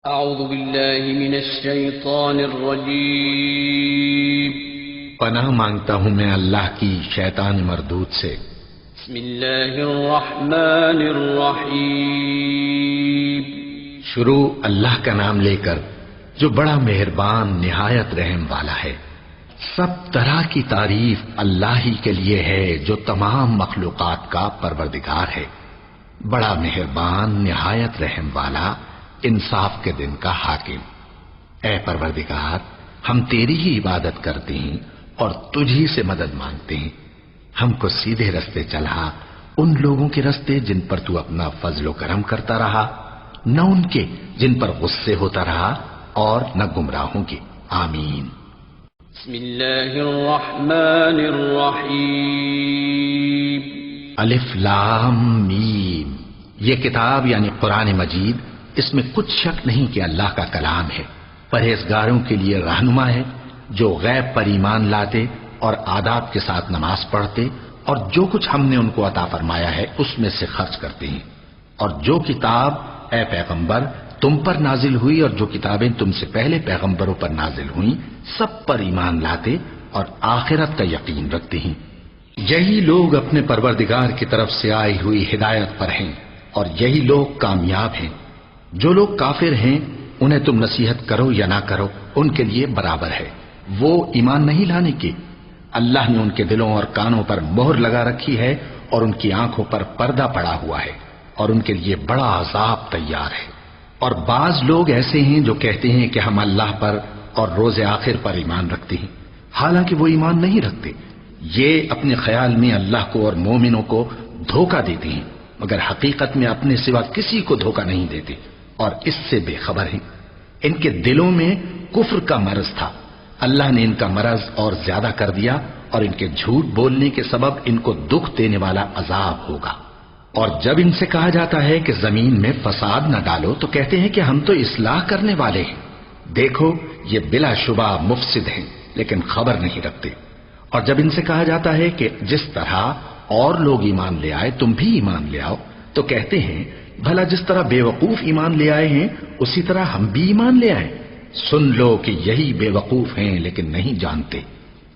اعوذ باللہ من الشیطان الرجیم پناہ مانگتا ہوں میں اللہ کی شیطان مردود سے۔ بسم اللہ الرحمن الرحیم شروع اللہ کا نام لے کر جو بڑا مہربان نہایت رحم والا ہے۔ سب طرح کی تعریف اللہ ہی کے لیے ہے جو تمام مخلوقات کا پروردگار ہے، بڑا مہربان نہایت رحم والا، انصاف کے دن کا حاکم۔ اے پروردگار، ہم تیری ہی عبادت کرتے ہیں اور تجھی سے مدد مانگتے ہیں۔ ہم کو سیدھے رستے چلا، ان لوگوں کے رستے جن پر تو اپنا فضل و کرم کرتا رہا، نہ ان کے جن پر غصے ہوتا رہا، اور نہ گمراہوں کے۔ آمین۔ بسم اللہ الرحمن الرحیم الف لام میم۔ یہ کتاب یعنی قرآن مجید، اس میں کچھ شک نہیں کہ اللہ کا کلام ہے، پرہیزگاروں کے لیے رہنما ہے، جو غیب پر ایمان لاتے اور آداب کے ساتھ نماز پڑھتے اور جو کچھ ہم نے ان کو عطا فرمایا ہے اس میں سے خرچ کرتے ہیں، اور جو کتاب اے پیغمبر تم پر نازل ہوئی اور جو کتابیں تم سے پہلے پیغمبروں پر نازل ہوئیں سب پر ایمان لاتے اور آخرت کا یقین رکھتے ہیں۔ یہی لوگ اپنے پروردگار کی طرف سے آئی ہوئی ہدایت پر ہیں اور یہی لوگ کامیاب ہیں۔ جو لوگ کافر ہیں انہیں تم نصیحت کرو یا نہ کرو ان کے لیے برابر ہے، وہ ایمان نہیں لانے کے۔ اللہ نے ان کے دلوں اور کانوں پر مہر لگا رکھی ہے اور ان کی آنکھوں پر پردہ پڑا ہوا ہے اور ان کے لیے بڑا عذاب تیار ہے۔ اور بعض لوگ ایسے ہیں جو کہتے ہیں کہ ہم اللہ پر اور روز آخر پر ایمان رکھتے ہیں، حالانکہ وہ ایمان نہیں رکھتے۔ یہ اپنے خیال میں اللہ کو اور مومنوں کو دھوکہ دیتے ہیں، مگر حقیقت میں اپنے سوا کسی کو دھوکہ نہیں دیتے اور اس سے بے خبر ہیں۔ ان کے دلوں میں کفر کا مرض تھا، اللہ نے ان کا مرض اور زیادہ کر دیا اور ان کے جھوٹ بولنے کے سبب ان کو دکھ دینے والا عذاب ہوگا۔ اور جب ان سے کہا جاتا ہے کہ زمین میں فساد نہ ڈالو تو کہتے ہیں کہ ہم تو اصلاح کرنے والے ہیں۔ دیکھو یہ بلا شبہ مفسد ہیں لیکن خبر نہیں رکھتے۔ اور جب ان سے کہا جاتا ہے کہ جس طرح اور لوگ ایمان لے آئے تم بھی ایمان لے آؤ تو کہتے ہیں بھلا جس طرح بے وقوف ایمان لے آئے ہیں اسی طرح ہم بھی ایمان لے آئیں۔ سن لو کہ یہی بے وقوف ہیں لیکن نہیں جانتے۔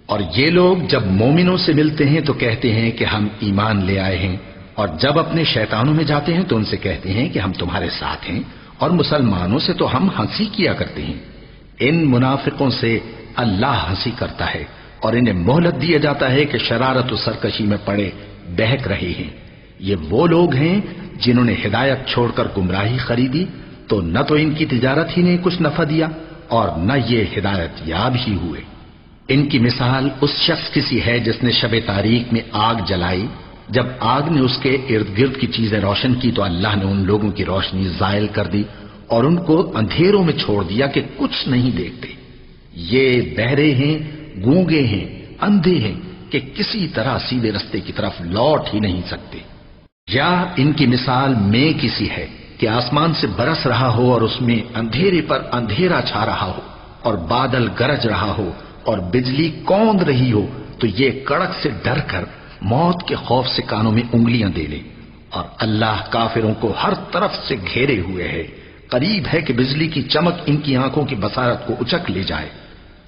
اور یہ لوگ جب مومنوں سے ملتے ہیں تو کہتے ہیں کہ ہم ایمان لے آئے ہیں، اور جب اپنے شیطانوں میں جاتے ہیں تو ان سے کہتے ہیں کہ ہم تمہارے ساتھ ہیں، اور مسلمانوں سے تو ہم ہنسی کیا کرتے ہیں۔ ان منافقوں سے اللہ ہنسی کرتا ہے اور انہیں مہلت دیا جاتا ہے کہ شرارت و سرکشی میں پڑے بہک رہے ہیں۔ یہ وہ لوگ ہیں جنہوں نے ہدایت چھوڑ کر گمراہی خریدی، تو نہ تو ان کی تجارت ہی نے کچھ نفع دیا اور نہ یہ ہدایت یاب ہی ہوئے۔ ان کی مثال اس شخص کی سی ہے جس نے شب تاریک میں آگ جلائی، جب آگ نے اس کے ارد گرد کی چیزیں روشن کی تو اللہ نے ان لوگوں کی روشنی زائل کر دی اور ان کو اندھیروں میں چھوڑ دیا کہ کچھ نہیں دیکھتے۔ یہ بہرے ہیں، گونگے ہیں، اندھے ہیں کہ کسی طرح سیدھے رستے کی طرف لوٹ ہی نہیں سکتے۔ یا ان کی مثال میں کسی ہے کہ آسمان سے برس رہا ہو اور اس میں اندھیرے پر اندھیرا چھا رہا ہو اور بادل گرج رہا ہو اور بجلی کوند رہی ہو تو یہ کڑک سے ڈر کر موت کے خوف سے کانوں میں انگلیاں دے لے۔ اور اللہ کافروں کو ہر طرف سے گھیرے ہوئے ہے، قریب ہے کہ بجلی کی چمک ان کی آنکھوں کی بصارت کو اچک لے جائے۔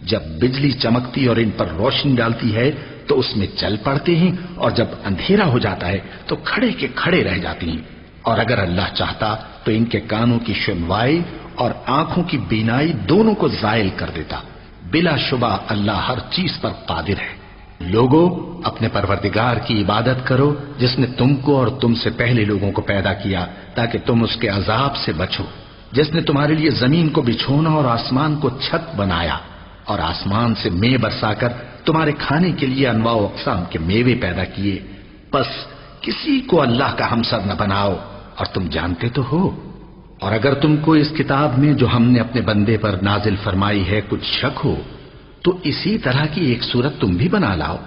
جب بجلی چمکتی اور ان پر روشنی ڈالتی ہے تو اس میں چل پڑتے ہیں، اور جب اندھیرا ہو جاتا ہے تو کھڑے کے کھڑے رہ جاتے ہیں۔ اور اگر اللہ چاہتا تو ان کے کانوں کی سنوائی اور آنکھوں کی بینائی دونوں کو زائل کر دیتا۔ بلا شبہ اللہ ہر چیز پر قادر ہے۔ لوگوں، اپنے پروردگار کی عبادت کرو جس نے تم کو اور تم سے پہلے لوگوں کو پیدا کیا تاکہ تم اس کے عذاب سے بچو، جس نے تمہارے لیے زمین کو بچھونا اور آسمان کو چھت بنایا اور آسمان سے مے برسا کر تمہارے کھانے کے لیے انواع و اقسام کے میوے پیدا کیے۔ پس کسی کو اللہ کا ہمسر نہ بناؤ، اور تم جانتے تو ہو۔ اور اگر تم کو اس کتاب میں جو ہم نے اپنے بندے پر نازل فرمائی ہے کچھ شک ہو تو اسی طرح کی ایک صورت تم بھی بنا لاؤ،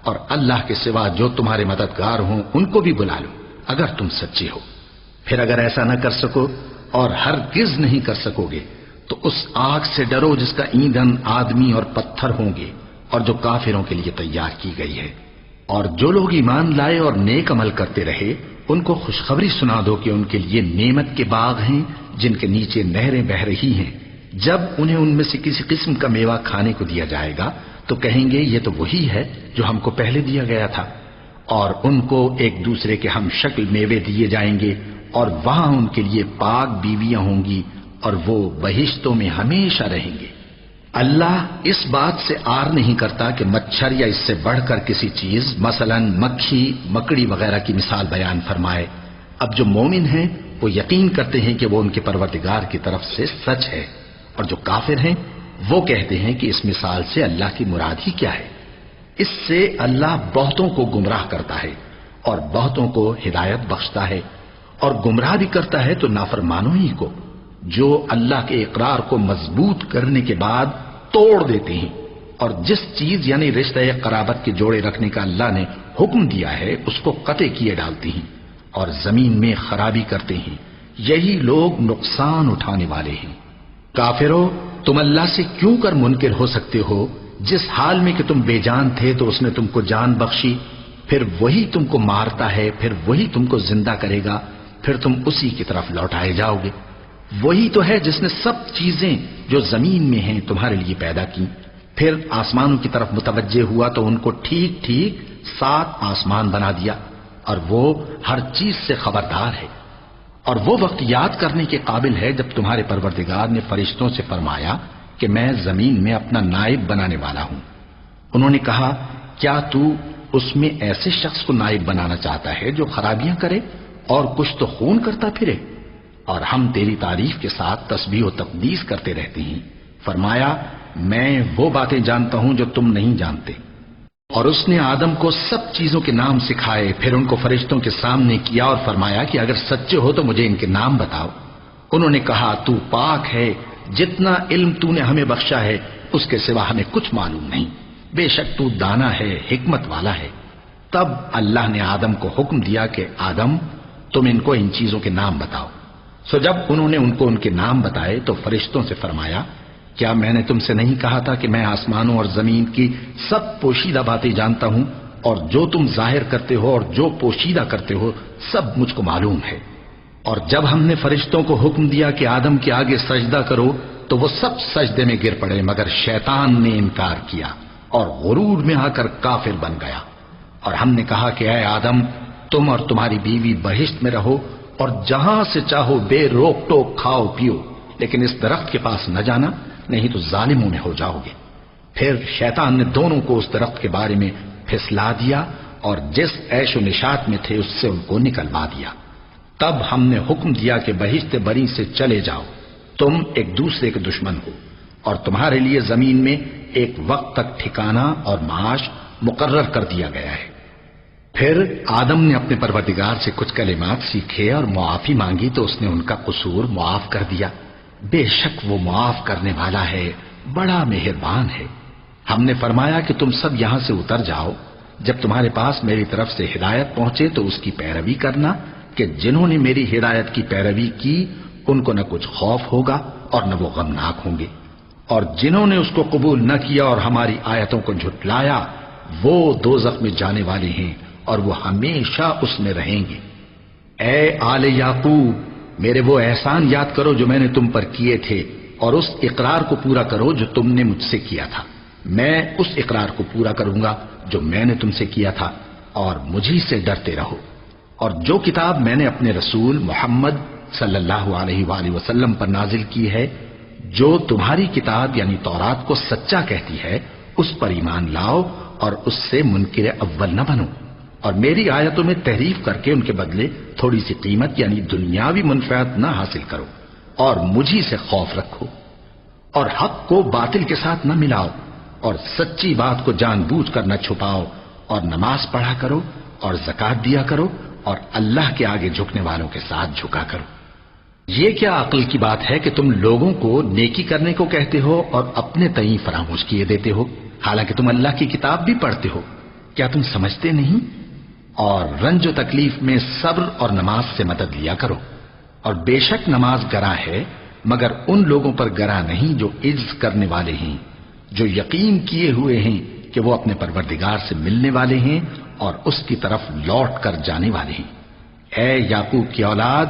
اور اللہ کے سوا جو تمہارے مددگار ہوں ان کو بھی بلا لو اگر تم سچے ہو۔ پھر اگر ایسا نہ کر سکو اور ہرگز نہیں کر سکو گے تو اس آگ سے ڈرو جس کا ایندھن آدمی اور پتھر ہوں گے اور جو کافروں کے لیے تیار کی گئی ہے۔ اور جو لوگ ایمان لائے اور نیک عمل کرتے رہے ان کو خوشخبری سنا دو کہ ان کے لیے نعمت کے باغ ہیں جن کے نیچے نہریں بہہ رہی ہیں، جب انہیں ان میں سے کسی قسم کا میوہ کھانے کو دیا جائے گا تو کہیں گے یہ تو وہی ہے جو ہم کو پہلے دیا گیا تھا، اور ان کو ایک دوسرے کے ہم شکل میوے دیے جائیں گے، اور وہاں ان کے لیے پاک بیویاں ہوں گی، اور وہ بہشتوں میں ہمیشہ رہیں گے۔ اللہ اس بات سے آر نہیں کرتا کہ مچھر یا اس سے بڑھ کر کسی چیز مثلا مکھی، مکڑی وغیرہ کی مثال بیان فرمائے۔ اب جو مومن ہیں وہ یقین کرتے ہیں کہ وہ ان کے پروردگار کی طرف سے سچ ہے، اور جو کافر ہیں وہ کہتے ہیں کہ اس مثال سے اللہ کی مراد ہی کیا ہے۔ اس سے اللہ بہتوں کو گمراہ کرتا ہے اور بہتوں کو ہدایت بخشتا ہے، اور گمراہ بھی کرتا ہے تو نافرمانوں ہی کو، جو اللہ کے اقرار کو مضبوط کرنے کے بعد توڑ دیتے ہیں، اور جس چیز یعنی رشتہ قرابت کے جوڑے رکھنے کا اللہ نے حکم دیا ہے اس کو قطع کیے ڈالتے ہیں، اور زمین میں خرابی کرتے ہیں۔ یہی لوگ نقصان اٹھانے والے ہیں۔ کافرو، تم اللہ سے کیوں کر منکر ہو سکتے ہو؟ جس حال میں کہ تم بے جان تھے تو اس نے تم کو جان بخشی، پھر وہی تم کو مارتا ہے، پھر وہی تم کو زندہ کرے گا، پھر تم اسی کی طرف لوٹائے جاؤ گے۔ وہی تو ہے جس نے سب چیزیں جو زمین میں ہیں تمہارے لیے پیدا کی، پھر آسمانوں کی طرف متوجہ ہوا تو ان کو ٹھیک ٹھیک 7 آسمان بنا دیا، اور وہ ہر چیز سے خبردار ہے۔ اور وہ وقت یاد کرنے کے قابل ہے جب تمہارے پروردگار نے فرشتوں سے فرمایا کہ میں زمین میں اپنا نائب بنانے والا ہوں۔ انہوں نے کہا کیا تو اس میں ایسے شخص کو نائب بنانا چاہتا ہے جو خرابیاں کرے اور کچھ تو خون کرتا پھرے؟ اور ہم تیری تعریف کے ساتھ تسبیح و تقدیس کرتے رہتے ہیں۔ فرمایا میں وہ باتیں جانتا ہوں جو تم نہیں جانتے۔ اور اس نے آدم کو سب چیزوں کے نام سکھائے، پھر ان کو فرشتوں کے سامنے کیا اور فرمایا کہ اگر سچے ہو تو مجھے ان کے نام بتاؤ۔ انہوں نے کہا تو پاک ہے، جتنا علم تو نے ہمیں بخشا ہے اس کے سوا ہمیں کچھ معلوم نہیں، بے شک تو دانا ہے، حکمت والا ہے۔ تب اللہ نے آدم کو حکم دیا کہ آدم تم ان کو ان چیزوں کے نام بتاؤ۔ سو جب انہوں نے ان کو ان کے نام بتائے تو فرشتوں سے فرمایا کیا میں نے تم سے نہیں کہا تھا کہ میں آسمانوں اور زمین کی سب پوشیدہ باتیں جانتا ہوں، اور جو تم ظاہر کرتے ہو اور جو پوشیدہ کرتے ہو سب مجھ کو معلوم ہے۔ اور جب ہم نے فرشتوں کو حکم دیا کہ آدم کے آگے سجدہ کرو تو وہ سب سجدے میں گر پڑے، مگر شیطان نے انکار کیا اور غرور میں آ کر کافر بن گیا۔ اور ہم نے کہا کہ اے آدم تم اور تمہاری بیوی بہشت میں رہو اور جہاں سے چاہو بے روک ٹوک کھاؤ پیو، لیکن اس درخت کے پاس نہ جانا، نہیں تو ظالموں میں ہو جاؤ گے۔ پھر شیطان نے دونوں کو اس درخت کے بارے میں پھسلا دیا اور جس عیش و نشاط میں تھے اس سے ان کو نکلوا دیا۔ تب ہم نے حکم دیا کہ بہشت بری سے چلے جاؤ، تم ایک دوسرے کے دشمن ہو، اور تمہارے لیے زمین میں ایک وقت تک ٹھکانہ اور معاش مقرر کر دیا گیا ہے۔ پھر آدم نے اپنے پروردگار سے کچھ کلمات سیکھے اور معافی مانگی تو اس نے ان کا قصور معاف کر دیا۔ بے شک وہ معاف کرنے والا ہے، بڑا مہربان ہے۔ ہم نے فرمایا کہ تم سب یہاں سے اتر جاؤ، جب تمہارے پاس میری طرف سے ہدایت پہنچے تو اس کی پیروی کرنا کہ جنہوں نے میری ہدایت کی پیروی کی ان کو نہ کچھ خوف ہوگا اور نہ وہ غمناک ہوں گے، اور جنہوں نے اس کو قبول نہ کیا اور ہماری آیتوں کو جھٹلایا وہ دوزخ میں جانے والے ہیں اور وہ ہمیشہ اس میں رہیں گے۔ اے آل یعقوب، میرے وہ احسان یاد کرو جو میں نے تم پر کیے تھے، اور اس اقرار کو پورا کرو جو تم نے مجھ سے کیا تھا۔ میں اس اقرار کو پورا کروں گا جو میں نے تم سے کیا تھا، اور مجھی سے ڈرتے رہو۔ اور جو کتاب میں نے اپنے رسول محمد صلی اللہ علیہ وآلہ وسلم پر نازل کی ہے، جو تمہاری کتاب یعنی تورات کو سچا کہتی ہے، اس پر ایمان لاؤ اور اس سے منکر اول نہ بنو، اور میری آیتوں میں تحریف کر کے ان کے بدلے تھوڑی سی قیمت یعنی دنیاوی منفعت نہ حاصل کرو، اور مجھی سے خوف رکھو، اور حق کو باطل کے ساتھ نہ ملاؤ، اور سچی بات کو جان بوجھ کر نہ چھپاؤ، اور نماز پڑھا کرو اور زکوٰۃ دیا کرو، اور اللہ کے آگے جھکنے والوں کے ساتھ جھکا کرو۔ یہ کیا عقل کی بات ہے کہ تم لوگوں کو نیکی کرنے کو کہتے ہو اور اپنے تئیں فراموش کیے دیتے ہو، حالانکہ تم اللہ کی کتاب بھی پڑھتے ہو؟ کیا تم سمجھتے نہیں؟ اور رنج و تکلیف میں صبر اور نماز سے مدد لیا کرو، اور بے شک نماز گراں ہے مگر ان لوگوں پر گراں نہیں جو عجز کرنے والے ہیں، جو یقین کیے ہوئے ہیں کہ وہ اپنے پروردگار سے ملنے والے ہیں اور اس کی طرف لوٹ کر جانے والے ہیں۔ اے یعقوب کی اولاد،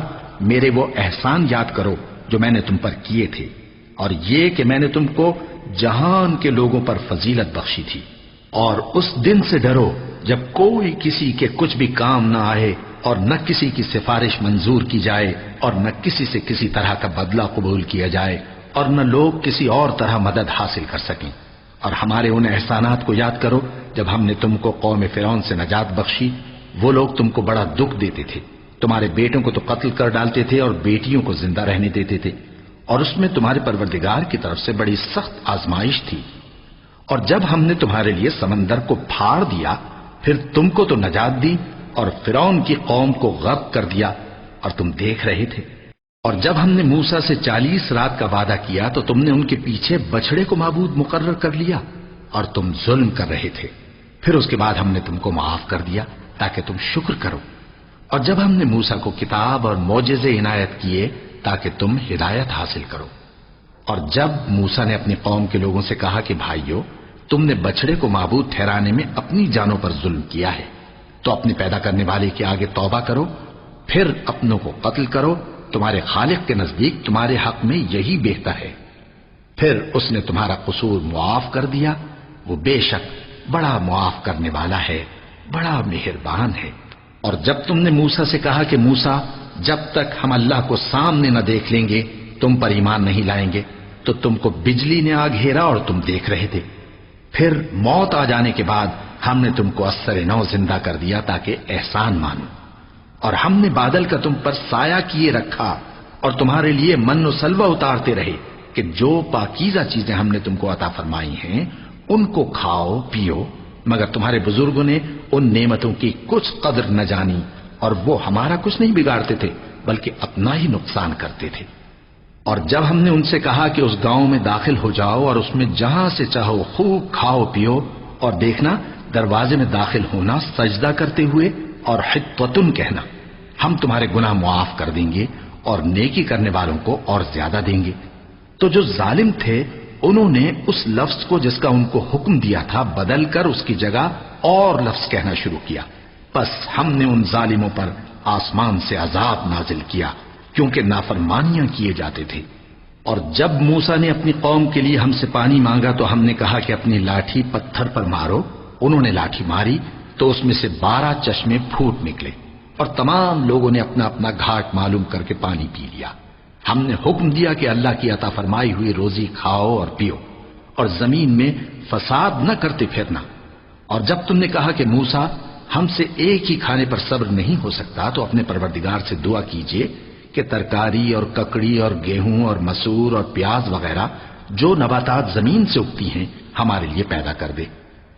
میرے وہ احسان یاد کرو جو میں نے تم پر کیے تھے، اور یہ کہ میں نے تم کو جہان کے لوگوں پر فضیلت بخشی تھی۔ اور اس دن سے ڈرو جب کوئی کسی کے کچھ بھی کام نہ آئے، اور نہ کسی کی سفارش منظور کی جائے، اور نہ کسی سے کسی طرح کا بدلہ قبول کیا جائے، اور نہ لوگ کسی اور طرح مدد حاصل کر سکیں۔ اور ہمارے ان احسانات کو یاد کرو جب ہم نے تم کو قوم فرعون سے نجات بخشی۔ وہ لوگ تم کو بڑا دکھ دیتے تھے، تمہارے بیٹوں کو تو قتل کر ڈالتے تھے اور بیٹیوں کو زندہ رہنے دیتے تھے، اور اس میں تمہارے پروردگار کی طرف سے بڑی سخت آزمائش تھی۔ اور جب ہم نے تمہارے لیے سمندر کو پھاڑ دیا، پھر تم کو تو نجات دی اور فرعون کی قوم کو غرق کر دیا، اور تم دیکھ رہے تھے۔ اور جب ہم نے موسیٰ سے 40 رات کا وعدہ کیا تو تم نے ان کے پیچھے بچڑے کو معبود مقرر کر لیا، اور تم ظلم کر رہے تھے۔ پھر اس کے بعد ہم نے تم کو معاف کر دیا تاکہ تم شکر کرو۔ اور جب ہم نے موسیٰ کو کتاب اور معجزے عنایت کیے تاکہ تم ہدایت حاصل کرو۔ اور جب موسیٰ نے اپنی قوم کے لوگوں سے کہا کہ بھائیو، تم نے بچڑے کو معبود ٹھہرانے میں اپنی جانوں پر ظلم کیا ہے، تو اپنے پیدا کرنے والے کے آگے توبہ کرو، پھر اپنوں کو قتل کرو، تمہارے خالق کے نزدیک تمہارے حق میں یہی بہتر ہے۔ پھر اس نے تمہارا قصور معاف کر دیا، وہ بے شک بڑا معاف کرنے والا ہے، بڑا مہربان ہے۔ اور جب تم نے موسیٰ سے کہا کہ موسیٰ، جب تک ہم اللہ کو سامنے نہ دیکھ لیں گے تم پر ایمان نہیں لائیں گے، تو تم کو بجلی نے آ گھیرا اور تم دیکھ رہے تھے۔ پھر موت آ جانے کے بعد ہم نے تم کو اثر نو زندہ کر دیا تاکہ احسان مانو۔ اور ہم نے بادل کا تم پر سایہ کیے رکھا اور تمہارے لیے من و سلوہ اتارتے رہے کہ جو پاکیزہ چیزیں ہم نے تم کو عطا فرمائی ہیں ان کو کھاؤ پیو، مگر تمہارے بزرگوں نے ان نعمتوں کی کچھ قدر نہ جانی، اور وہ ہمارا کچھ نہیں بگاڑتے تھے بلکہ اپنا ہی نقصان کرتے تھے۔ اور جب ہم نے ان سے کہا کہ اس گاؤں میں داخل ہو جاؤ اور اس میں جہاں سے چاہو خوب کھاؤ پیو، اور دیکھنا دروازے میں داخل ہونا سجدہ کرتے ہوئے اور حطوتن کہنا، ہم تمہارے گناہ معاف کر دیں گے اور نیکی کرنے والوں کو اور زیادہ دیں گے۔ تو جو ظالم تھے انہوں نے اس لفظ کو جس کا ان کو حکم دیا تھا بدل کر اس کی جگہ اور لفظ کہنا شروع کیا، پس ہم نے ان ظالموں پر آسمان سے عذاب نازل کیا کیونکہ نافرمانیاں کیے جاتے تھے۔ اور جب موسیٰ نے اپنی قوم کے لیے ہم سے پانی مانگا تو ہم نے کہا کہ اپنی لاٹھی پتھر پر مارو۔ انہوں نے لاٹھی ماری تو اس میں سے 12 چشمے پھوٹ نکلے، اور تمام لوگوں نے اپنا اپنا گھاٹ معلوم کر کے پانی پی لیا۔ ہم نے حکم دیا کہ اللہ کی عطا فرمائی ہوئی روزی کھاؤ اور پیو، اور زمین میں فساد نہ کرتے پھرنا۔ اور جب تم نے کہا کہ موسیٰ، ہم سے ایک ہی کھانے پر صبر نہیں ہو سکتا، تو اپنے پروردگار سے دعا کیجئے کہ ترکاری اور ککڑی اور گیہوں اور مسور اور پیاز وغیرہ جو نباتات زمین سے اگتی ہیں ہمارے لیے پیدا کر دے۔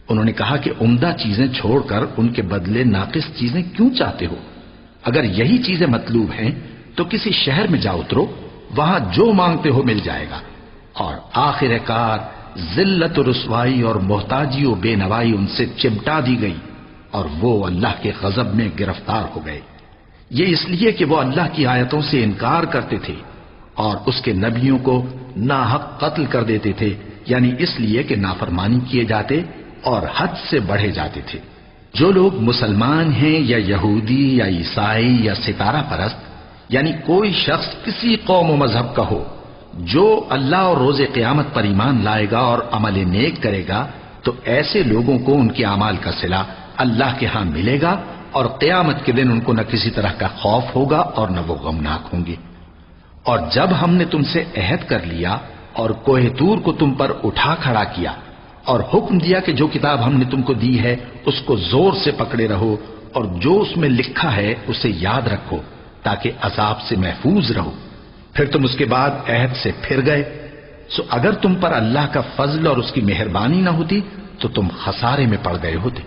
انہوں نے کہا کہ عمدہ چیزیں چھوڑ کر ان کے بدلے ناقص چیزیں کیوں چاہتے ہو؟ اگر یہی چیزیں مطلوب ہیں تو کسی شہر میں جا اترو، وہاں جو مانگتے ہو مل جائے گا۔ اور آخر کار ذلت و رسوائی اور محتاجی و بے نوائی ان سے چمٹا دی گئی، اور وہ اللہ کے غضب میں گرفتار ہو گئے۔ یہ اس لیے کہ وہ اللہ کی آیتوں سے انکار کرتے تھے اور اس کے نبیوں کو ناحق قتل کر دیتے تھے، یعنی اس لیے کہ نافرمانی کیے جاتے اور حد سے بڑھے جاتے تھے۔ جو لوگ مسلمان ہیں یا یہودی یا عیسائی یا ستارہ پرست، یعنی کوئی شخص کسی قوم و مذہب کا ہو، جو اللہ اور روز قیامت پر ایمان لائے گا اور عمل نیک کرے گا، تو ایسے لوگوں کو ان کے اعمال کا صلہ اللہ کے ہاں ملے گا، اور قیامت کے دن ان کو نہ کسی طرح کا خوف ہوگا اور نہ وہ غمناک ہوں گے۔ اور جب ہم نے تم سے عہد کر لیا اور کوہ طور کو تم پر اٹھا کھڑا کیا اور حکم دیا کہ جو کتاب ہم نے تم کو دی ہے اس کو زور سے پکڑے رہو، اور جو اس میں لکھا ہے اسے یاد رکھو تاکہ عذاب سے محفوظ رہو، پھر تم اس کے بعد عہد سے پھر گئے، سو اگر تم پر اللہ کا فضل اور اس کی مہربانی نہ ہوتی تو تم خسارے میں پڑ گئے ہوتے۔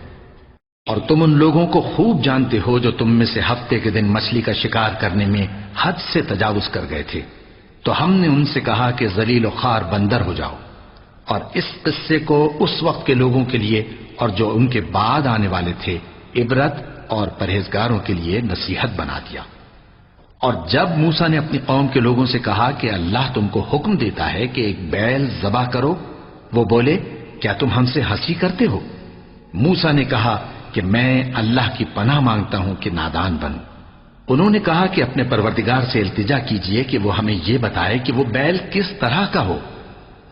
اور تم ان لوگوں کو خوب جانتے ہو جو تم میں سے ہفتے کے دن مچھلی کا شکار کرنے میں حد سے تجاوز کر گئے تھے، تو ہم نے ان سے کہا کہ ذلیل و خوار بندر ہو جاؤ، اور اس قصے کو اس وقت کے لوگوں کے لیے اور جو ان کے بعد آنے والے تھے عبرت اور پرہیزگاروں کے لیے نصیحت بنا دیا۔ اور جب موسیٰ نے اپنی قوم کے لوگوں سے کہا کہ اللہ تم کو حکم دیتا ہے کہ ایک بیل ذبح کرو، وہ بولے کیا تم ہم سے ہنسی کرتے ہو؟ موسیٰ نے کہا کہ میں اللہ کی پناہ مانگتا ہوں کہ نادان بنوں۔ انہوں نے کہا کہ اپنے پروردگار سے التجا کیجئے کہ وہ ہمیں یہ بتائے کہ وہ بیل کس طرح کا ہو۔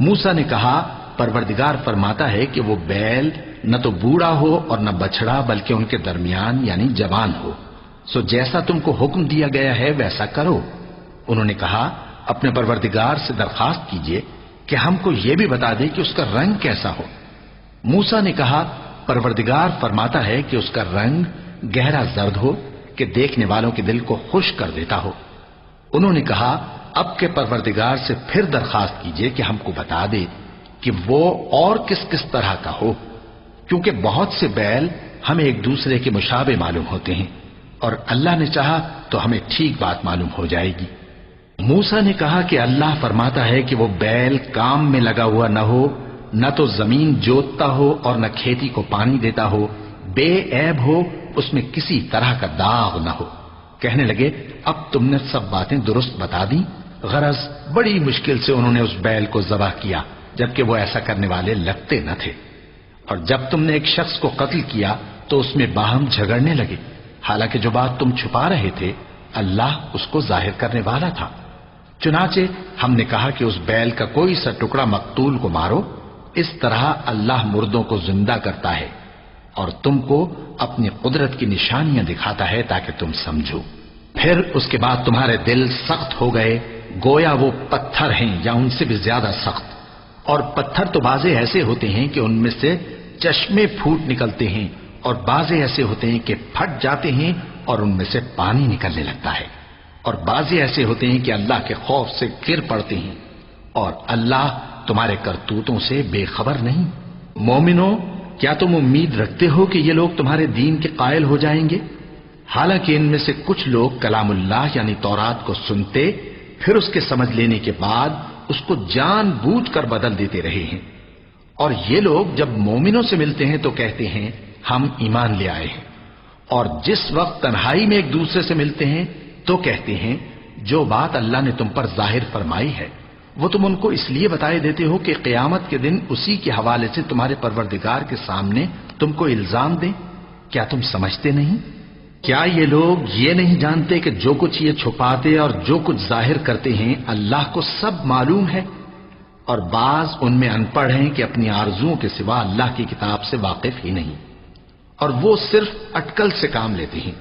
موسیٰ نے کہا پروردگار فرماتا ہے کہ وہ بیل نہ تو بوڑھا ہو اور نہ بچڑا بلکہ ان کے درمیان یعنی جوان ہو، سو جیسا تم کو حکم دیا گیا ہے ویسا کرو۔ انہوں نے کہا اپنے پروردگار سے درخواست کیجئے کہ ہم کو یہ بھی بتا دے کہ اس کا رنگ کیسا ہو۔ موسیٰ نے کہا پروردگار فرماتا ہے کہ اس کا رنگ گہرا زرد ہو کہ دیکھنے والوں کے دل کو خوش کر دیتا ہو۔ انہوں نے کہا اب کے پروردگار سے پھر درخواست کیجئے کہ ہم کو بتا دے کہ وہ اور کس کس طرح کا ہو، کیونکہ بہت سے بیل ہمیں ایک دوسرے کے مشابہ معلوم ہوتے ہیں، اور اللہ نے چاہا تو ہمیں ٹھیک بات معلوم ہو جائے گی۔ موسیٰ نے کہا کہ اللہ فرماتا ہے کہ وہ بیل کام میں لگا ہوا نہ ہو، نہ تو زمین جوتتا ہو اور نہ کھیتی کو پانی دیتا ہو، بے عیب ہو، اس میں کسی طرح کا داغ نہ ہو۔ کہنے لگے اب تم نے سب باتیں درست بتا دی۔ غرض بڑی مشکل سے انہوں نے اس بیل کو ذبح کیا، جبکہ وہ ایسا کرنے والے لگتے نہ تھے۔ اور جب تم نے ایک شخص کو قتل کیا تو اس میں باہم جھگڑنے لگے، حالانکہ جو بات تم چھپا رہے تھے اللہ اس کو ظاہر کرنے والا تھا۔ چنانچہ ہم نے کہا کہ اس بیل کا کوئی سا ٹکڑا مقتول کو مارو، اس طرح اللہ مردوں کو زندہ کرتا ہے اور تم کو اپنی قدرت کی نشانیاں دکھاتا ہے تاکہ تم سمجھو۔ پھر اس کے بعد تمہارے دل سخت ہو گئے گویا وہ پتھر ہیں یا ان سے بھی زیادہ سخت، اور پتھر تو بعضے ایسے ہوتے ہیں کہ ان میں سے چشمے پھوٹ نکلتے ہیں، اور بعضے ایسے ہوتے ہیں کہ پھٹ جاتے ہیں اور ان میں سے پانی نکلنے لگتا ہے، اور بعضے ایسے ہوتے ہیں کہ اللہ کے خوف سے گر پڑتے ہیں، اور اللہ تمہارے کرتوتوں سے بے خبر نہیں۔ مومنو، کیا تم امید رکھتے ہو کہ یہ لوگ تمہارے دین کے قائل ہو جائیں گے؟ حالانکہ ان میں سے کچھ لوگ کلام اللہ یعنی تورات کو سنتے پھر اس کے سمجھ لینے کے بعد اس کو جان بوجھ کر بدل دیتے رہے ہیں، اور یہ لوگ جب مومنوں سے ملتے ہیں تو کہتے ہیں ہم ایمان لے آئے ہیں، اور جس وقت تنہائی میں ایک دوسرے سے ملتے ہیں تو کہتے ہیں جو بات اللہ نے تم پر ظاہر فرمائی ہے وہ تم ان کو اس لیے بتائے دیتے ہو کہ قیامت کے دن اسی کے حوالے سے تمہارے پروردگار کے سامنے تم کو الزام دیں۔ کیا تم سمجھتے نہیں؟ کیا یہ لوگ یہ نہیں جانتے کہ جو کچھ یہ چھپاتے اور جو کچھ ظاہر کرتے ہیں اللہ کو سب معلوم ہے؟ اور بعض ان میں ان پڑھ ہیں کہ اپنی آرزوؤں کے سوا اللہ کی کتاب سے واقف ہی نہیں، اور وہ صرف اٹکل سے کام لیتے ہیں۔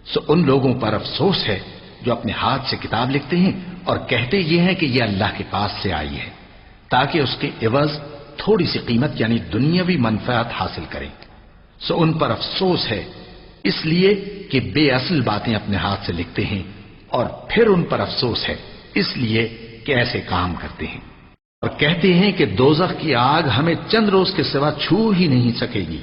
سو ان لوگوں پر افسوس ہے جو اپنے ہاتھ سے کتاب لکھتے ہیں اور کہتے یہ ہیں کہ یہ اللہ کے پاس سے آئی ہے تاکہ اس کے عوض تھوڑی سی قیمت یعنی دنیاوی منفعت حاصل کریں۔ سو ان پر افسوس ہے اس لیے کہ بے اصل باتیں اپنے ہاتھ سے لکھتے ہیں، اور پھر ان پر افسوس ہے اس لیے کہ ایسے کام کرتے ہیں، اور کہتے ہیں کہ دوزخ کی آگ ہمیں چند روز کے سوا چھو ہی نہیں سکے گی۔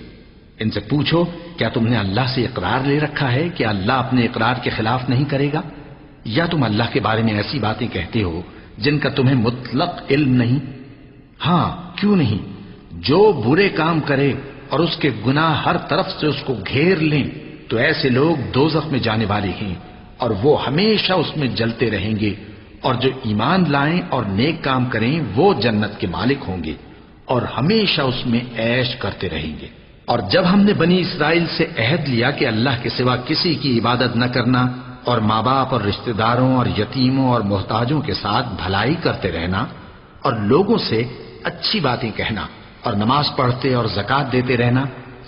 ان سے پوچھو کیا تم نے اللہ سے اقرار لے رکھا ہے کہ اللہ اپنے اقرار کے خلاف نہیں کرے گا، یا تم اللہ کے بارے میں ایسی باتیں کہتے ہو جن کا تمہیں مطلق علم نہیں؟ ہاں کیوں نہیں، جو برے کام کرے اور اس کے گناہ ہر طرف سے اس کو گھیر لیں تو ایسے لوگ دوزخ میں جانے والے ہیں اور وہ ہمیشہ اس میں جلتے رہیں گے، اور جو ایمان لائیں اور نیک کام کریں وہ جنت کے مالک ہوں گے اور ہمیشہ اس میں عیش کرتے رہیں گے۔ اور جب ہم نے بنی اسرائیل سے عہد لیا کہ اللہ کے سوا کسی کی عبادت نہ کرنا اور ماں باپ اور رشتہ داروں اور یتیموں اور محتاجوں کے ساتھ بھلائی کرتے رہنا اور لوگوں سے اچھی باتیں کہنا اور نماز پڑھتے اور زکوٰۃ دیتے رہنا،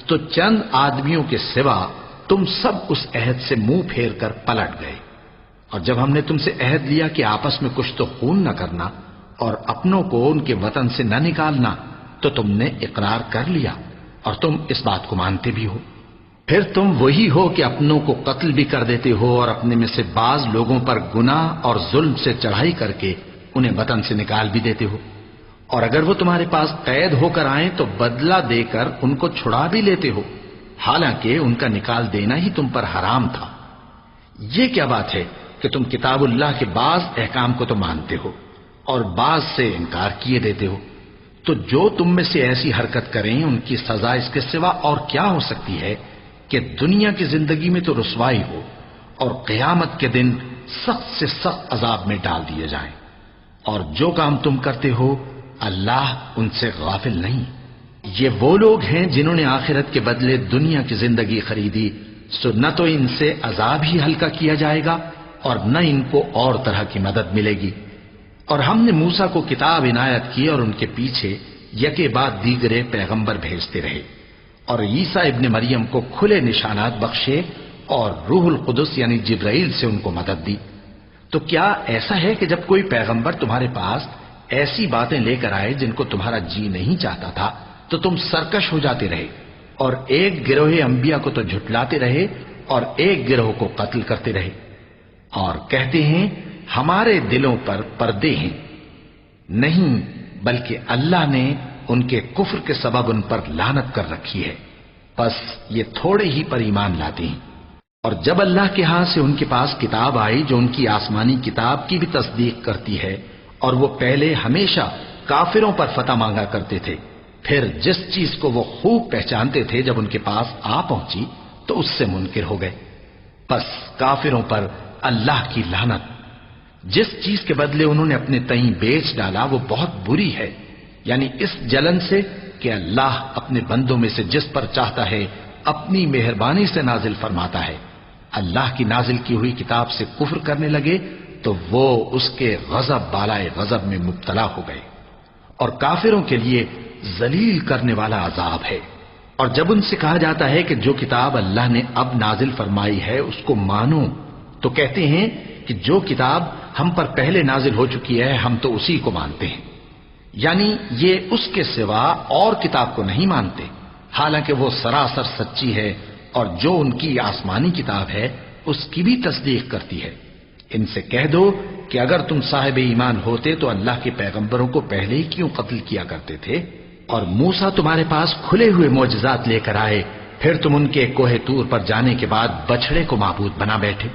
تو چند آدمیوں کے سوا تم سب اس عہد سے منہ پھیر کر پلٹ گئے۔ اور جب ہم نے تم سے عہد لیا کہ آپس میں کچھ تو خون نہ کرنا اور اپنوں کو ان کے وطن سے نہ نکالنا، تو تم نے اقرار کر لیا اور تم اس بات کو مانتے بھی ہو۔ پھر تم وہی ہو کہ اپنوں کو قتل بھی کر دیتے ہو اور اپنے میں سے بعض لوگوں پر گناہ اور ظلم سے چڑھائی کر کے انہیں وطن سے نکال بھی دیتے ہو، اور اگر وہ تمہارے پاس قید ہو کر آئیں تو بدلہ دے کر ان کو چھڑا بھی لیتے ہو، حالانکہ ان کا نکال دینا ہی تم پر حرام تھا۔ یہ کیا بات ہے کہ تم کتاب اللہ کے بعض احکام کو تو مانتے ہو اور بعض سے انکار کیے دیتے ہو؟ تو جو تم میں سے ایسی حرکت کریں ان کی سزا اس کے سوا اور کیا ہو سکتی ہے کہ دنیا کی زندگی میں تو رسوائی ہو اور قیامت کے دن سخت سے سخت عذاب میں ڈال دیے جائیں۔ اور جو کام تم کرتے ہو اللہ ان سے غافل نہیں۔ یہ وہ لوگ ہیں جنہوں نے آخرت کے بدلے دنیا کی زندگی خریدی سو نہ تو ان سے عذاب ہی ہلکا کیا جائے گا اور نہ ان کو اور طرح کی مدد ملے گی۔ اور ہم نے موسیٰ کو کتاب عنایت کی اور ان کے پیچھے یکے بعد دیگرے پیغمبر بھیجتے رہے، اور عیسیٰ ابن مریم کو کھلے نشانات بخشے اور روح القدس یعنی جبرائیل سے ان کو مدد دی۔ تو کیا ایسا ہے کہ جب کوئی پیغمبر تمہارے پاس ایسی باتیں لے کر آئے جن کو تمہارا جی نہیں چاہتا تھا تو تم سرکش ہو جاتے رہے، اور ایک گروہ انبیاء کو تو جھٹلاتے رہے اور ایک گروہ کو قتل کرتے رہے، اور کہتے ہیں ہمارے دلوں پر پردے ہیں؟ نہیں، بلکہ اللہ نے ان کے کفر کے سبب ان پر لعنت کر رکھی ہے، بس یہ تھوڑے ہی پر ایمان لاتے ہیں۔ اور جب اللہ کے ہاں سے ان کے پاس کتاب آئی جو ان کی آسمانی کتاب کی بھی تصدیق کرتی ہے، اور وہ پہلے ہمیشہ کافروں پر فتح مانگا کرتے تھے، پھر جس چیز کو وہ خوب پہچانتے تھے جب ان کے پاس آ پہنچی تو اس سے منکر ہو گئے، بس کافروں پر اللہ کی لعنت۔ جس چیز کے بدلے انہوں نے اپنے تئیں بیچ ڈالا وہ بہت بری ہے، یعنی اس جلن سے کہ اللہ اپنے بندوں میں سے جس پر چاہتا ہے اپنی مہربانی سے نازل فرماتا ہے۔ اللہ کی نازل کی ہوئی کتاب سے کفر کرنے لگے تو وہ اس کے غضب بالائے غضب میں مبتلا ہو گئے، اور کافروں کے لیے ذلیل کرنے والا عذاب ہے۔ اور جب ان سے کہا جاتا ہے کہ جو کتاب اللہ نے اب نازل فرمائی ہے اس کو مانو، تو کہتے ہیں کہ جو کتاب ہم پر پہلے نازل ہو چکی ہے ہم تو اسی کو مانتے ہیں، یعنی یہ اس کے سوا اور کتاب کو نہیں مانتے، حالانکہ وہ سراسر سچی ہے، اور جو ان کی آسمانی کتاب ہے اس کی بھی تصدیق کرتی ہے۔ ان سے کہہ دو کہ اگر تم صاحب ایمان ہوتے تو اللہ کے پیغمبروں کو پہلے ہی کیوں قتل کیا کرتے تھے؟ اور موسیٰ تمہارے پاس کھلے ہوئے معجزات لے کر آئے، پھر تم ان کے کوہ طور پر جانے کے بعد بچڑے کو معبود بنا بیٹھے،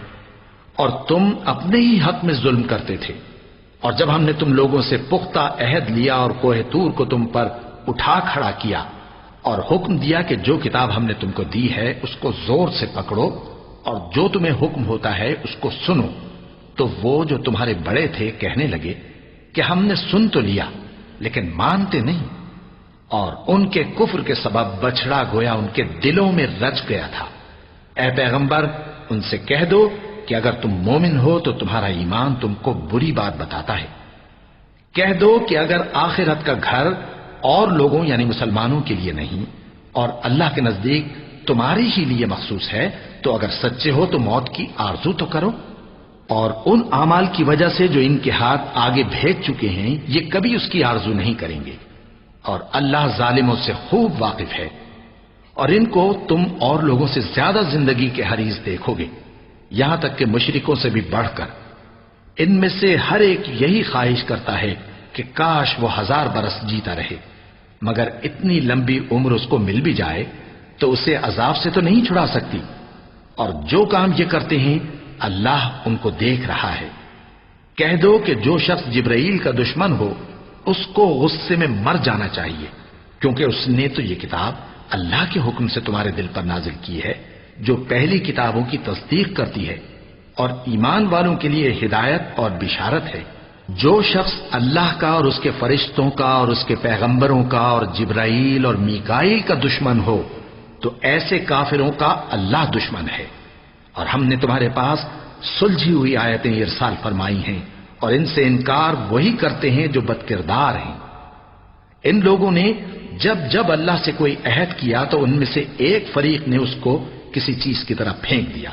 اور تم اپنے ہی حق میں ظلم کرتے تھے۔ اور جب ہم نے تم لوگوں سے پختہ عہد لیا اور کوہ طور کو تم پر اٹھا کھڑا کیا اور حکم دیا کہ جو کتاب ہم نے تم کو دی ہے اس کو زور سے پکڑو اور جو تمہیں حکم ہوتا ہے اس کو سنو، تو وہ جو تمہارے بڑے تھے کہنے لگے کہ ہم نے سن تو لیا لیکن مانتے نہیں، اور ان کے کفر کے سبب بچڑا گویا ان کے دلوں میں رچ گیا تھا۔ اے پیغمبر ان سے کہہ دو کہ اگر تم مومن ہو تو تمہارا ایمان تم کو بری بات بتاتا ہے۔ کہہ دو کہ اگر آخرت کا گھر اور لوگوں یعنی مسلمانوں کے لیے نہیں اور اللہ کے نزدیک تمہارے ہی لیے مخصوص ہے تو اگر سچے ہو تو موت کی آرزو تو کرو، اور ان اعمال کی وجہ سے جو ان کے ہاتھ آگے بھیج چکے ہیں یہ کبھی اس کی آرزو نہیں کریں گے، اور اللہ ظالموں سے خوب واقف ہے۔ اور ان کو تم اور لوگوں سے زیادہ زندگی کے حریص دیکھو گے، یہاں تک کہ مشرکوں سے بھی بڑھ کر۔ ان میں سے ہر ایک یہی خواہش کرتا ہے کہ کاش وہ 1000 برس جیتا رہے، مگر اتنی لمبی عمر اس کو مل بھی جائے تو اسے عذاب سے تو نہیں چھڑا سکتی، اور جو کام یہ کرتے ہیں اللہ ان کو دیکھ رہا ہے۔ کہہ دو کہ جو شخص جبرائیل کا دشمن ہو اس کو غصے میں مر جانا چاہیے، کیونکہ اس نے تو یہ کتاب اللہ کے حکم سے تمہارے دل پر نازل کی ہے جو پہلی کتابوں کی تصدیق کرتی ہے، اور ایمان والوں کے لیے ہدایت اور بشارت ہے۔ جو شخص اللہ کا اور اس کے فرشتوں کا اور اس کے پیغمبروں کا اور جبرائیل اور میکائیل کا دشمن ہو تو ایسے کافروں کا اللہ دشمن ہے۔ اور ہم نے تمہارے پاس سلجھی ہوئی آیتیں ارسال فرمائی ہیں، اور ان سے انکار وہی کرتے ہیں جو بد کردار ہیں۔ ان لوگوں نے جب جب اللہ سے کوئی عہد کیا تو ان میں سے ایک فریق نے اس کو کسی چیز کی طرح پھینک دیا۔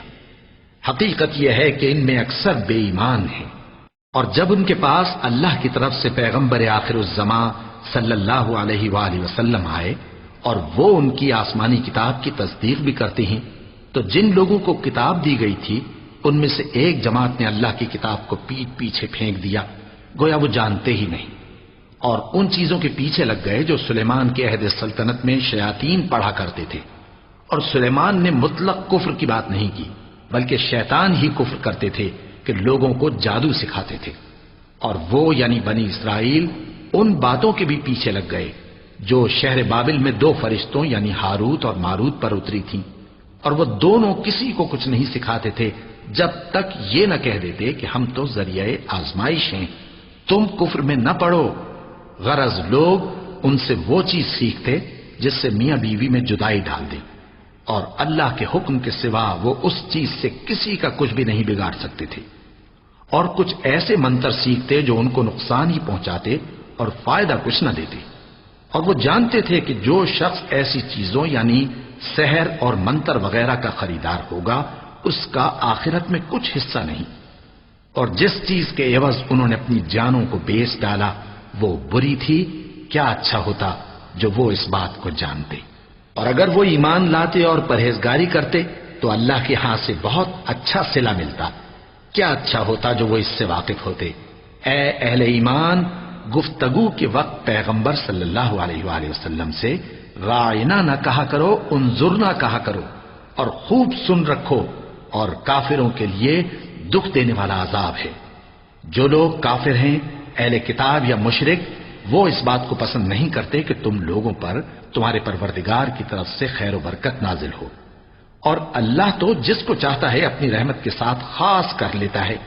حقیقت یہ ہے کہ ان میں اکثر بے ایمان ہیں، اور جب ان کے پاس اللہ کی طرف سے پیغمبر آخر الزمان صلی اللہ علیہ وآلہ وسلم آئے اور وہ ان کی آسمانی کتاب کی تصدیق بھی کرتے ہیں، تو جن لوگوں کو کتاب دی گئی تھی ان میں سے ایک جماعت نے اللہ کی کتاب کو پیٹ پیچھے پھینک دیا، گویا وہ جانتے ہی نہیں، اور ان چیزوں کے پیچھے لگ گئے جو سلیمان کے عہد سلطنت میں شیاطین پڑھا کرتے تھے۔ اور سلیمان نے مطلق کفر کی بات نہیں کی، بلکہ شیطان ہی کفر کرتے تھے کہ لوگوں کو جادو سکھاتے تھے، اور وہ یعنی بنی اسرائیل ان باتوں کے بھی پیچھے لگ گئے جو شہر بابل میں 2 فرشتوں یعنی ہاروت اور ماروت پر اتری تھیں، اور وہ دونوں کسی کو کچھ نہیں سکھاتے تھے جب تک یہ نہ کہہ دیتے کہ ہم تو ذریعہ آزمائش ہیں، تم کفر میں نہ پڑو۔ غرض لوگ ان سے وہ چیز سیکھتے جس سے میاں بیوی میں جدائی ڈال دیں، اور اللہ کے حکم کے سوا وہ اس چیز سے کسی کا کچھ بھی نہیں بگاڑ سکتے تھے، اور کچھ ایسے منتر سیکھتے جو ان کو نقصان ہی پہنچاتے اور فائدہ کچھ نہ دیتے، اور وہ جانتے تھے کہ جو شخص ایسی چیزوں یعنی سحر اور منتر وغیرہ کا خریدار ہوگا اس کا آخرت میں کچھ حصہ نہیں، اور جس چیز کے عوض انہوں نے اپنی جانوں کو بیچ ڈالا وہ بری تھی۔ کیا اچھا ہوتا جو وہ اس بات کو جانتے، اور اگر وہ ایمان لاتے اور پرہیزگاری کرتے تو اللہ کے ہاں سے بہت اچھا صلہ ملتا۔ کیا اچھا ہوتا جو وہ اس سے واقف ہوتے۔ اے اہل ایمان، گفتگو کے وقت پیغمبر صلی اللہ علیہ وآلہ وسلم سے رائنا نہ کہا کرو، انظرنا کہا کرو، اور خوب سن رکھو، اور کافروں کے لیے دکھ دینے والا عذاب ہے۔ جو لوگ کافر ہیں، اہل کتاب یا مشرک، وہ اس بات کو پسند نہیں کرتے کہ تم لوگوں پر تمہارے پروردگار کی طرف سے خیر و برکت نازل ہو، اور اللہ تو جس کو چاہتا ہے اپنی رحمت کے ساتھ خاص کر لیتا ہے،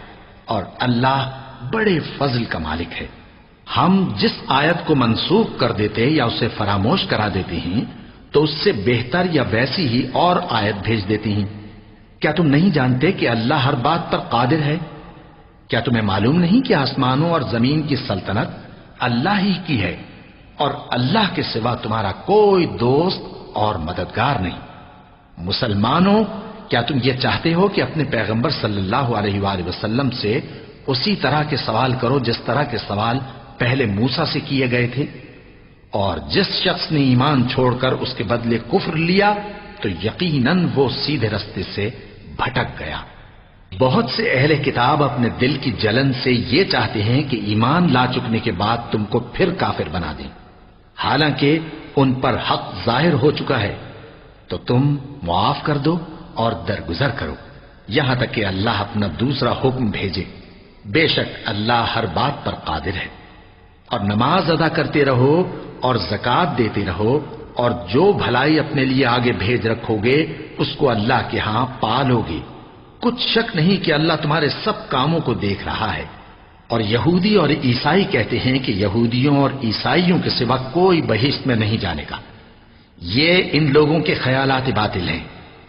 اور اللہ بڑے فضل کا مالک ہے۔ ہم جس آیت کو منسوخ کر دیتے یا اسے فراموش کرا دیتے ہیں تو اس سے بہتر یا ویسی ہی اور آیت بھیج دیتی ہیں۔ کیا تم نہیں جانتے کہ اللہ ہر بات پر قادر ہے؟ کیا تمہیں معلوم نہیں کہ آسمانوں اور زمین کی سلطنت اللہ ہی کی ہے، اور اللہ کے سوا تمہارا کوئی دوست اور مددگار نہیں؟ مسلمانوں، کیا تم یہ چاہتے ہو کہ اپنے پیغمبر صلی اللہ علیہ وآلہ وسلم سے اسی طرح کے سوال کرو جس طرح کے سوال پہلے موسیٰ سے کیے گئے تھے؟ اور جس شخص نے ایمان چھوڑ کر اس کے بدلے کفر لیا تو یقیناً وہ سیدھے رستے سے بھٹک گیا۔ بہت سے اہل کتاب اپنے دل کی جلن سے یہ چاہتے ہیں کہ ایمان لا چکنے کے بعد تم کو پھر کافر بنا دیں، حالانکہ ان پر حق ظاہر ہو چکا ہے۔ تو تم معاف کر دو اور درگزر کرو یہاں تک کہ اللہ اپنا دوسرا حکم بھیجے۔ بے شک اللہ ہر بات پر قادر ہے۔ اور نماز ادا کرتے رہو اور زکوٰۃ دیتے رہو، اور جو بھلائی اپنے لیے آگے بھیج رکھو گے اس کو اللہ کے ہاں پالو گے۔ کچھ شک نہیں کہ اللہ تمہارے سب کاموں کو دیکھ رہا ہے۔ اور یہودی اور عیسائی کہتے ہیں کہ یہودیوں اور عیسائیوں کے سوا کوئی بہشت میں نہیں جانے گا۔ یہ ان لوگوں کے خیالات باطل ہیں۔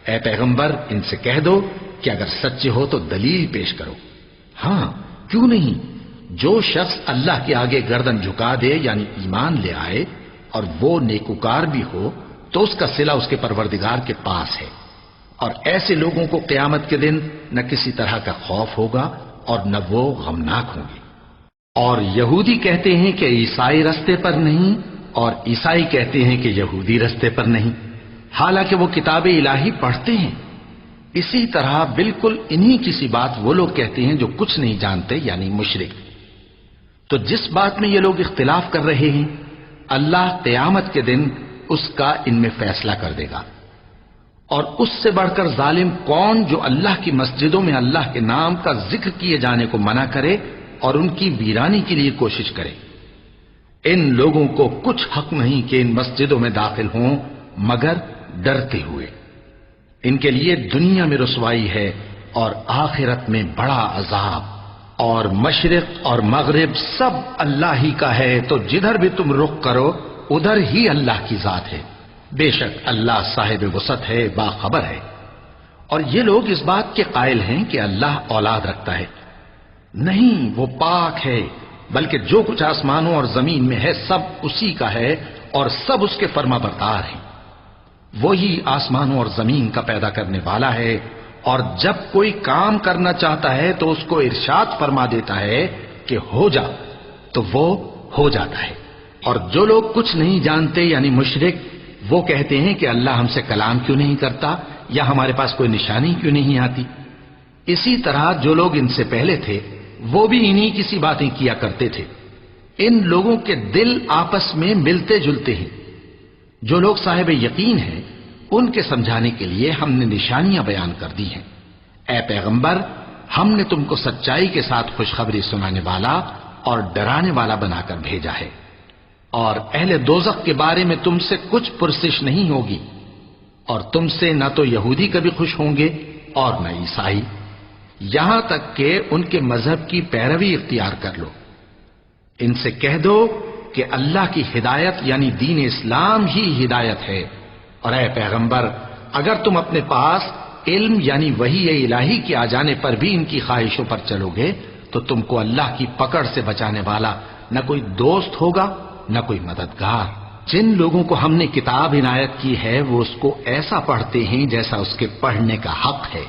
اے پیغمبر، ان سے کہہ دو کہ اگر سچے ہو تو دلیل پیش کرو۔ ہاں، کیوں نہیں؟ جو شخص اللہ کے آگے گردن جھکا دے یعنی ایمان لے آئے اور وہ نیکوکار بھی ہو تو اس کا صلہ اس کے پروردگار کے پاس ہے، اور ایسے لوگوں کو قیامت کے دن نہ کسی طرح کا خوف ہوگا اور نہ وہ غمناک ہوں گے۔ اور یہودی کہتے ہیں کہ عیسائی رستے پر نہیں، اور عیسائی کہتے ہیں کہ یہودی رستے پر نہیں، حالانکہ وہ کتاب الہی پڑھتے ہیں۔ اسی طرح بالکل انہی کسی بات وہ لوگ کہتے ہیں جو کچھ نہیں جانتے یعنی مشرک۔ تو جس بات میں یہ لوگ اختلاف کر رہے ہیں اللہ قیامت کے دن اس کا ان میں فیصلہ کر دے گا۔ اور اس سے بڑھ کر ظالم کون جو اللہ کی مسجدوں میں اللہ کے نام کا ذکر کیے جانے کو منع کرے اور ان کی ویرانی کے لیے کوشش کرے۔ ان لوگوں کو کچھ حق نہیں کہ ان مسجدوں میں داخل ہوں مگر ڈرتے ہوئے۔ ان کے لیے دنیا میں رسوائی ہے اور آخرت میں بڑا عذاب۔ اور مشرق اور مغرب سب اللہ ہی کا ہے، تو جدھر بھی تم رخ کرو ادھر ہی اللہ کی ذات ہے۔ بے شک اللہ صاحب وسعت ہے، باخبر ہے۔ اور یہ لوگ اس بات کے قائل ہیں کہ اللہ اولاد رکھتا ہے۔ نہیں، وہ پاک ہے، بلکہ جو کچھ آسمانوں اور زمین میں ہے سب اسی کا ہے اور سب اس کے فرما بردار ہیں۔ وہی آسمانوں اور زمین کا پیدا کرنے والا ہے، اور جب کوئی کام کرنا چاہتا ہے تو اس کو ارشاد فرما دیتا ہے کہ ہو جا، تو وہ ہو جاتا ہے۔ اور جو لوگ کچھ نہیں جانتے یعنی مشرک، وہ کہتے ہیں کہ اللہ ہم سے کلام کیوں نہیں کرتا یا ہمارے پاس کوئی نشانی کیوں نہیں آتی۔ اسی طرح جو لوگ ان سے پہلے تھے وہ بھی انہی کسی باتیں کیا کرتے تھے۔ ان لوگوں کے دل آپس میں ملتے جلتے ہیں۔ جو لوگ صاحب یقین ہیں ان کے سمجھانے کے لیے ہم نے نشانیاں بیان کر دی ہیں۔ اے پیغمبر، ہم نے تم کو سچائی کے ساتھ خوشخبری سنانے والا اور ڈرانے والا بنا کر بھیجا ہے۔ اور اہل دوزخ کے بارے میں تم سے کچھ پرسش نہیں ہوگی، اور تم سے نہ تو یہودی کبھی خوش ہوں گے اور نہ عیسائی، یہاں تک کہ ان کے مذہب کی پیروی اختیار کر لو۔ ان سے کہہ دو کہ اللہ کی ہدایت یعنی دین اسلام ہی ہدایت ہے، اور اے پیغمبر اگر تم اپنے پاس علم یعنی وحی الہی کے آ جانے پر بھی ان کی خواہشوں پر چلو گے تو تم کو اللہ کی پکڑ سے بچانے والا نہ کوئی دوست ہوگا نہ کوئی مددگار۔ جن لوگوں کو ہم نے کتاب عنایت کی ہے وہ اس کو ایسا پڑھتے ہیں جیسا اس کے پڑھنے کا حق ہے،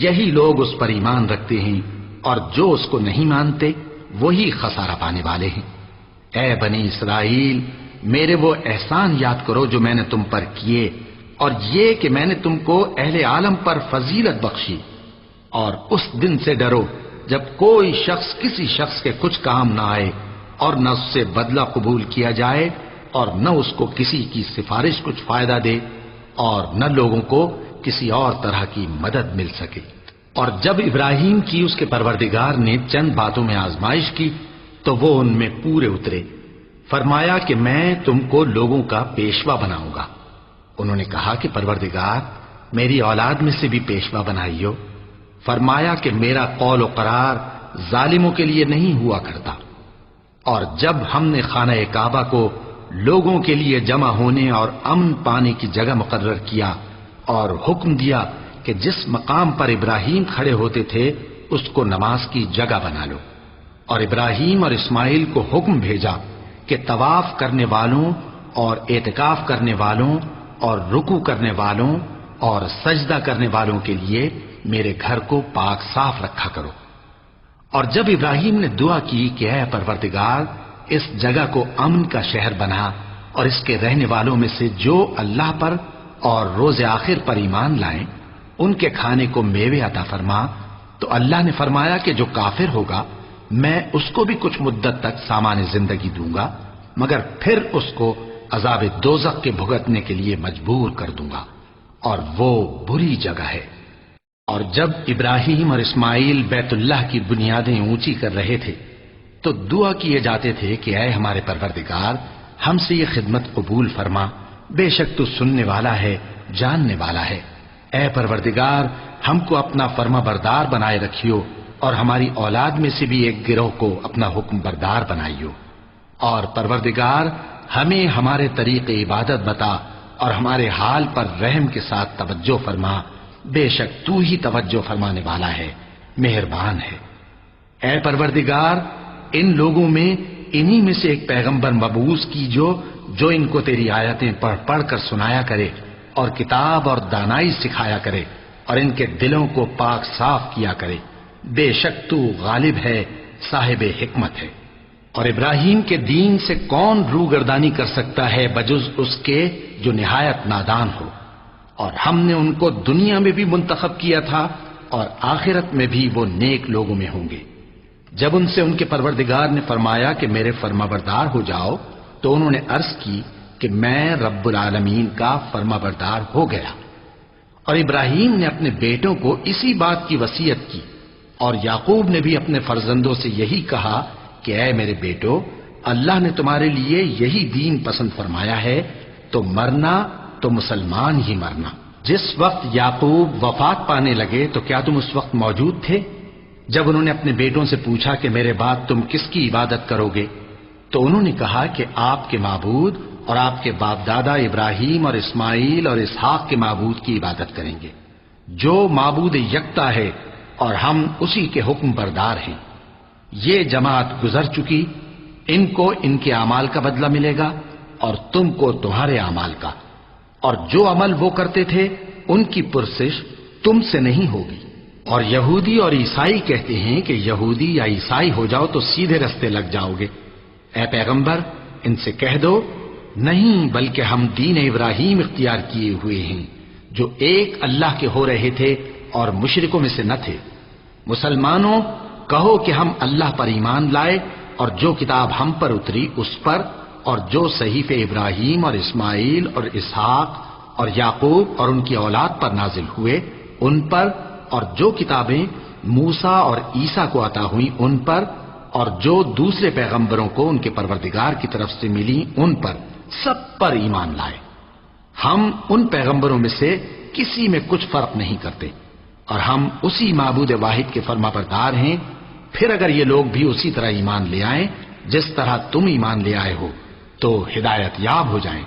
یہی لوگ اس پر ایمان رکھتے ہیں، اور جو اس کو نہیں مانتے وہی خسارہ پانے والے ہیں۔ اے بنی اسرائیل، میرے وہ احسان یاد کرو جو میں نے تم پر کیے، اور یہ کہ میں نے تم کو اہل عالم پر فضیلت بخشی، اور اس دن سے ڈرو جب کوئی شخص کسی شخص کے کچھ کام نہ آئے اور نہ اس سے بدلہ قبول کیا جائے اور نہ اس کو کسی کی سفارش کچھ فائدہ دے اور نہ لوگوں کو کسی اور طرح کی مدد مل سکے۔ اور جب ابراہیم کی اس کے پروردگار نے چند باتوں میں آزمائش کی تو وہ ان میں پورے اترے۔ فرمایا کہ میں تم کو لوگوں کا پیشوا بناؤں گا۔ انہوں نے کہا کہ پروردگار میری اولاد میں سے بھی پیشوا بنائیو۔ فرمایا کہ میرا قول و قرار ظالموں کے لیے نہیں ہوا کرتا۔ اور جب ہم نے خانہ کعبہ کو لوگوں کے لیے جمع ہونے اور امن پانے کی جگہ مقرر کیا اور حکم دیا کہ جس مقام پر ابراہیم کھڑے ہوتے تھے اس کو نماز کی جگہ بنا لو، اور ابراہیم اور اسماعیل کو حکم بھیجا کہ طواف کرنے والوں اور اعتکاف کرنے والوں اور رکوع کرنے والوں اور سجدہ کرنے والوں کے لیے میرے گھر کو پاک صاف رکھا کرو۔ اور جب ابراہیم نے دعا کی کہ اے پروردگار اس جگہ کو امن کا شہر بنا اور اس کے رہنے والوں میں سے جو اللہ پر اور روز آخر پر ایمان لائیں ان کے کھانے کو میوے عطا فرما، تو اللہ نے فرمایا کہ جو کافر ہوگا میں اس کو بھی کچھ مدت تک سامان زندگی دوں گا، مگر پھر اس کو عذاب دوزخ کے بھگتنے کے لیے مجبور کر دوں گا، اور وہ بری جگہ ہے۔ اور جب ابراہیم اور اسماعیل بیت اللہ کی بنیادیں اونچی کر رہے تھے تو دعا کیے جاتے تھے کہ اے ہمارے پروردگار ہم سے یہ خدمت قبول فرما، بے شک تو سننے والا ہے جاننے والا ہے۔ اے پروردگار ہم کو اپنا فرما بردار بنائے رکھیو، اور ہماری اولاد میں سے بھی ایک گروہ کو اپنا حکم بردار بنائیو، اور پروردگار ہمیں ہمارے طریق عبادت بتا اور ہمارے حال پر رحم کے ساتھ توجہ فرما، بے شک تو ہی توجہ فرمانے والا ہے، مہربان ہے۔ اے پروردگار ان لوگوں میں انہی میں سے ایک پیغمبر مبعوث کیجو جو ان کو تیری آیتیں پڑھ پڑھ کر سنایا کرے اور کتاب اور دانائی سکھایا کرے اور ان کے دلوں کو پاک صاف کیا کرے، بے شک تو غالب ہے، صاحب حکمت ہے۔ اور ابراہیم کے دین سے کون روگردانی کر سکتا ہے بجز اس کے جو نہایت نادان ہو، اور ہم نے ان کو دنیا میں بھی منتخب کیا تھا اور آخرت میں بھی وہ نیک لوگوں میں ہوں گے۔ جب ان سے ان کے پروردگار نے فرمایا کہ میرے فرما بردار ہو جاؤ تو انہوں نے عرض کی کہ میں رب العالمین کا فرما بردار ہو گیا۔ اور ابراہیم نے اپنے بیٹوں کو اسی بات کی وصیت کی، اور یعقوب نے بھی اپنے فرزندوں سے یہی کہا کہ اے میرے بیٹو، اللہ نے تمہارے لیے یہی دین پسند فرمایا ہے، تو مرنا تو مسلمان ہی مرنا۔ جس وقت یعقوب وفات پانے لگے تو کیا تم اس وقت موجود تھے جب انہوں نے اپنے بیٹوں سے پوچھا کہ میرے بعد تم کس کی عبادت کرو گے؟ تو انہوں نے کہا کہ آپ کے معبود اور آپ کے باپ دادا ابراہیم اور اسماعیل اور اسحاق کے معبود کی عبادت کریں گے، جو معبود یکتا ہے اور ہم اسی کے حکم بردار ہیں۔ یہ جماعت گزر چکی، ان کو ان کے اعمال کا بدلہ ملے گا اور تم کو تمہارے اعمال کا، اور جو عمل وہ کرتے تھے ان کی پرسش تم سے نہیں ہوگی۔ اور یہودی اور عیسائی کہتے ہیں کہ یہودی یا عیسائی ہو جاؤ تو سیدھے رستے لگ جاؤ گے۔ اے پیغمبر ان سے کہہ دو نہیں، بلکہ ہم دین ابراہیم اختیار کیے ہوئے ہیں جو ایک اللہ کے ہو رہے تھے اور مشرکوں میں سے نہ تھے۔ مسلمانوں کہو کہ ہم اللہ پر ایمان لائے اور جو کتاب ہم پر اتری اس پر، اور جو صحیفے ابراہیم اور اسماعیل اور اسحاق اور یعقوب اور ان کی اولاد پر نازل ہوئے ان پر، اور جو کتابیں موسیٰ اور عیسیٰ کو عطا ہوئیں ان پر، اور جو دوسرے پیغمبروں کو ان کے پروردگار کی طرف سے ملی ان پر، سب پر ایمان لائے۔ ہم ان پیغمبروں میں سے کسی میں کچھ فرق نہیں کرتے، اور ہم اسی معبود واحد کے فرما بردار ہیں۔ پھر اگر یہ لوگ بھی اسی طرح ایمان لے آئیں جس طرح تم ایمان لے آئے ہو تو ہدایت یاب ہو جائیں،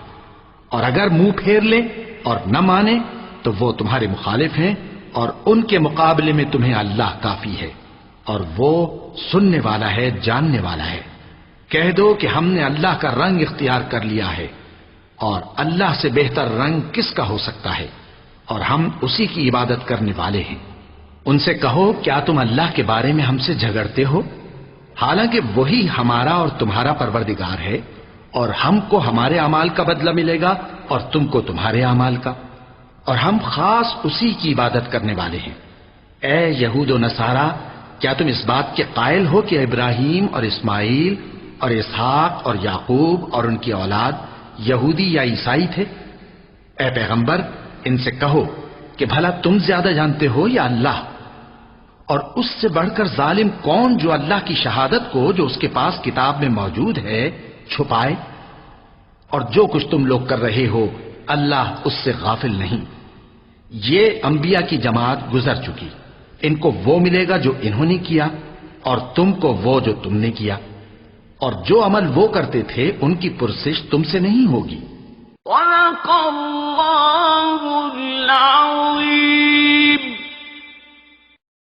اور اگر منہ پھیر لیں اور نہ مانے تو وہ تمہارے مخالف ہیں، اور ان کے مقابلے میں تمہیں اللہ کافی ہے، اور وہ سننے والا ہے، جاننے والا ہے۔ کہہ دو کہ ہم نے اللہ کا رنگ اختیار کر لیا ہے، اور اللہ سے بہتر رنگ کس کا ہو سکتا ہے، اور ہم اسی کی عبادت کرنے والے ہیں۔ ان سے کہو کیا تم اللہ کے بارے میں ہم سے جھگڑتے ہو، حالانکہ وہی ہمارا اور تمہارا پروردگار ہے، اور ہم کو ہمارے اعمال کا بدلہ ملے گا اور تم کو تمہارے اعمال کا، اور ہم خاص اسی کی عبادت کرنے والے ہیں۔ اے یہود و نصارا، کیا تم اس بات کے قائل ہو کہ ابراہیم اور اسماعیل اور اسحاق اور یعقوب اور ان کی اولاد یہودی یا عیسائی تھے؟ اے پیغمبر، ان سے کہو کہ بھلا تم زیادہ جانتے ہو یا اللہ؟ اور اس سے بڑھ کر ظالم کون جو اللہ کی شہادت کو جو اس کے پاس کتاب میں موجود ہے چھپائے؟ اور جو کچھ تم لوگ کر رہے ہو اللہ اس سے غافل نہیں۔ یہ انبیاء کی جماعت گزر چکی، ان کو وہ ملے گا جو انہوں نے کیا، اور تم کو وہ جو تم نے کیا، اور جو عمل وہ کرتے تھے ان کی پرسش تم سے نہیں ہوگی۔ وَلَقَ اللَّهُ